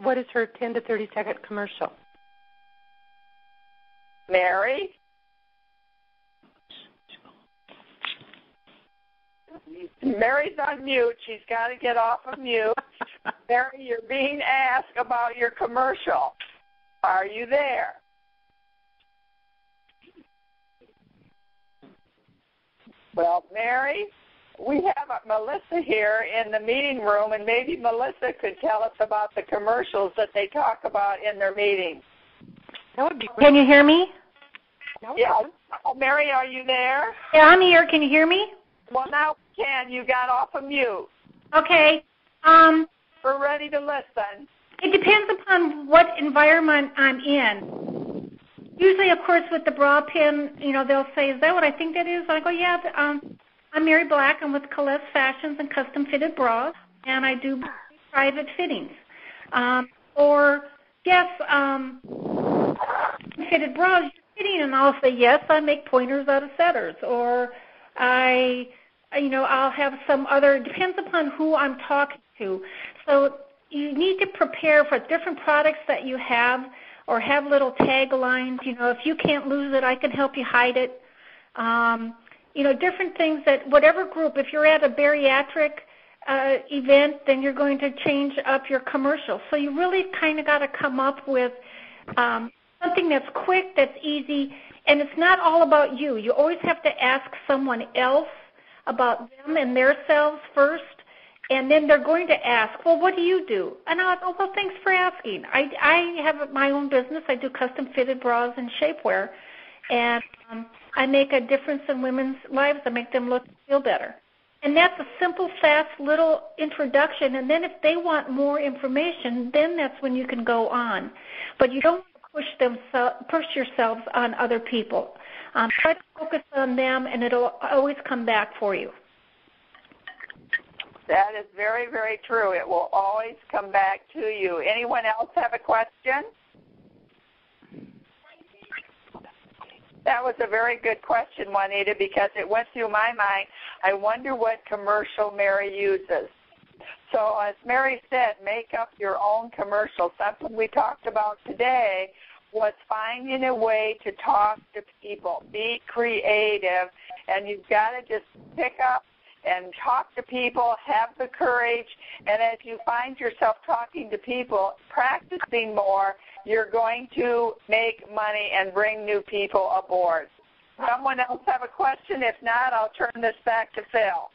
what is her 10 to 30 second commercial? Mary? Mary's on mute. She's got to get off of mute. Mary, you're being asked about your commercial. Are you there? Well, Mary, we have Melissa here in the meeting room, and maybe Melissa could tell us about the commercials that they talk about in their meetings. That would be great. Can you hear me? Yeah. Oh, Mary, are you there? Yeah, I'm here. Can you hear me? Well, now we can. You got off of mute. Okay. We're ready to listen. It depends upon what environment I'm in. Usually, of course, with the bra pin, they'll say, "Is that what I think that is?" I go, "Yeah, I'm Mary Black. I'm with Colette's Fashions and Custom Fitted Bras, and I do private fittings." Or, "Yes, fitted bras, you're fitting," and I'll say, "Yes, I make pointers out of setters." Or I'll have some other, it depends upon who I'm talking to. So you need to prepare for different products that you have, or have little taglines. If you can't lose it, I can help you hide it. Different things that whatever group, if you're at a bariatric event, then you're going to change up your commercial. So you really kind of got to come up with something that's quick, that's easy, and it's not all about you. You always have to ask someone else about them and their selves first, and then they're going to ask, "Well, what do you do?" And I'll go, "Well, thanks for asking. I have my own business. I do custom fitted bras and shapewear, and I make a difference in women's lives. I make them look and feel better." And that's a simple, fast little introduction, and then if they want more information, then that's when you can go on. But you don't push yourselves on other people. Try to focus on them, and it'll always come back for you. That is very, very true. It will always come back to you. Anyone else have a question? That was a very good question, Juanita, because it went through my mind. I wonder what commercial Mary uses. So as Mary said, make up your own commercial. Something we talked about today was finding a way to talk to people. Be creative, and you've got to just pick up and talk to people, have the courage, and as you find yourself talking to people, practicing more, you're going to make money and bring new people aboard. Someone else have a question? If not, I'll turn this back to Phil.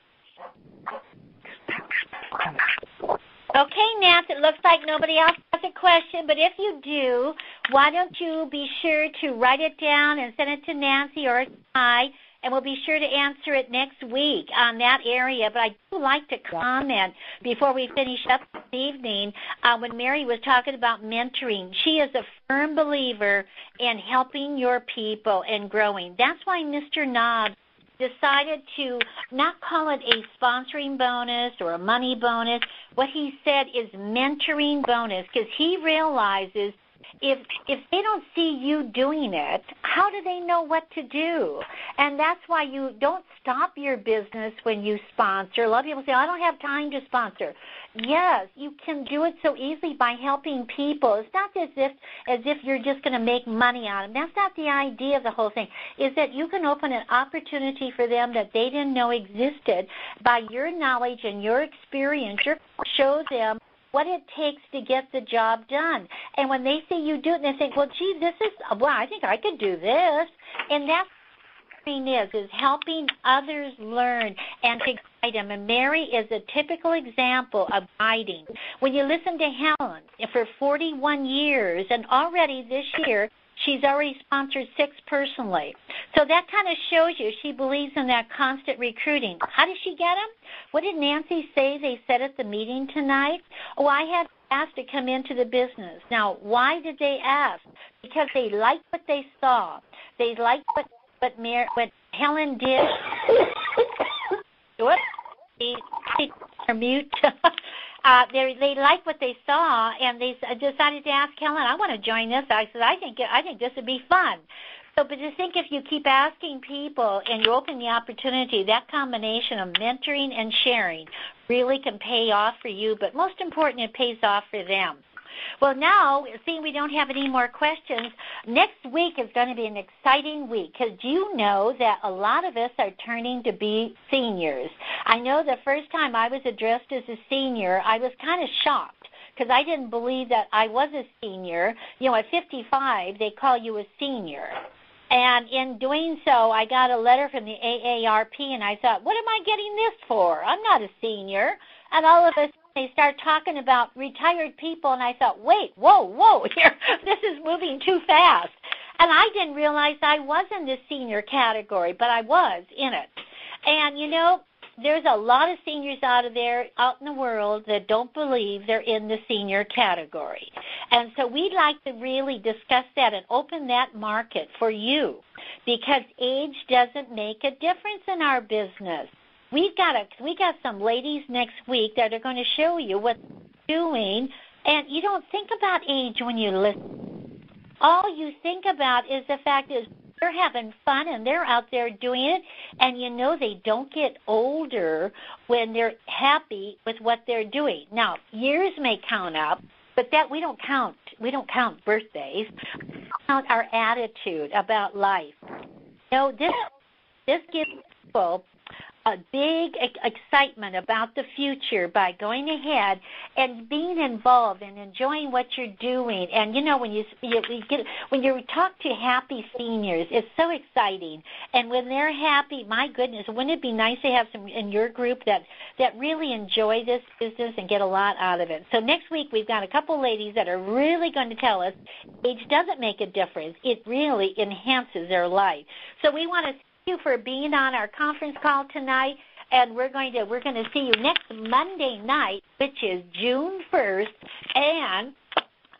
Okay, Nancy, it looks like nobody else has a question, but if you do, why don't you be sure to write it down and send it to Nancy or I, and we'll be sure to answer it next week on that area. But I do like to comment before we finish up this evening when Mary was talking about mentoring. She is a firm believer in helping your people and growing. That's why Mr. Knobs decided to not call it a sponsoring bonus or a money bonus. What he said is mentoring bonus, because he realizes if they don't see you doing it, how do they know what to do? And that's why you don't stop your business when you sponsor. A lot of people say, "I don't have time to sponsor." Yes, you can do it so easily by helping people. It's not as if you're just going to make money on them. That's not the idea of the whole thing. Is that you can open an opportunity for them that they didn't know existed by your knowledge and your experience. Show them what it takes to get the job done. And when they see you do it, they think, "Well, gee, I think I could do this." And that's what the thing is helping others learn and to guide them. And Mary is a typical example of guiding. When you listen to Helen for 41 years, and already this year, she's already sponsored 6 personally. So that kind of shows you she believes in that constant recruiting. How did she get them? What did Nancy say they said at the meeting tonight? "Oh, I had asked to come into the business." Now, why did they ask? Because they liked what they saw. They liked what Helen did. Whoops. Her mute. They liked what they saw, and they decided to ask Helen, "I want to join this." I said, I think this would be fun. So, but just think, if you keep asking people and you open the opportunity, that combination of mentoring and sharing really can pay off for you, but most important, it pays off for them. Well, now, seeing we don't have any more questions, next week is going to be an exciting week because you know that a lot of us are turning to be seniors. I know the first time I was addressed as a senior, I was kind of shocked because I didn't believe that I was a senior. You know, at 55, they call you a senior. And in doing so, I got a letter from the AARP, and I thought, what am I getting this for? I'm not a senior. And all of a sudden, they start talking about retired people, and I thought, wait, whoa, here, this is moving too fast. And I didn't realize I was in the senior category, but I was in it. And, you know, there's a lot of seniors out in the world that don't believe they're in the senior category. And so we'd like to really discuss that and open that market for you because age doesn't make a difference in our business. We got some ladies next week that are going to show you what they're doing, and you don't think about age when you listen. All you think about is the fact is they're having fun and they're out there doing it, and you know they don't get older when they're happy with what they're doing. Now, years may count up, but that we don't count birthdays. We count our attitude about life. You know, this gives people a big excitement about the future by going ahead and being involved and enjoying what you're doing. And you know, when you talk to happy seniors, it's so exciting. And when they're happy, my goodness, wouldn't it be nice to have some in your group that really enjoy this business and get a lot out of it? So next week we've got a couple ladies that are really going to tell us age doesn't make a difference. It really enhances their life. So we want to you for being on our conference call tonight, and we're going to see you next Monday night, which is June 1st, and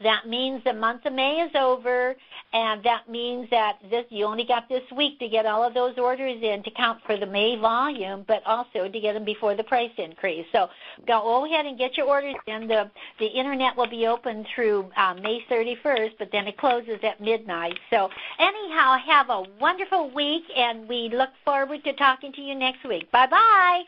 that means the month of May is over, and that means that you only got this week to get all of those orders in to count for the May volume, but also to get them before the price increase. So go ahead and get your orders in. The internet will be open through May 31st, but then it closes at midnight. So anyhow, have a wonderful week, and we look forward to talking to you next week. Bye-bye.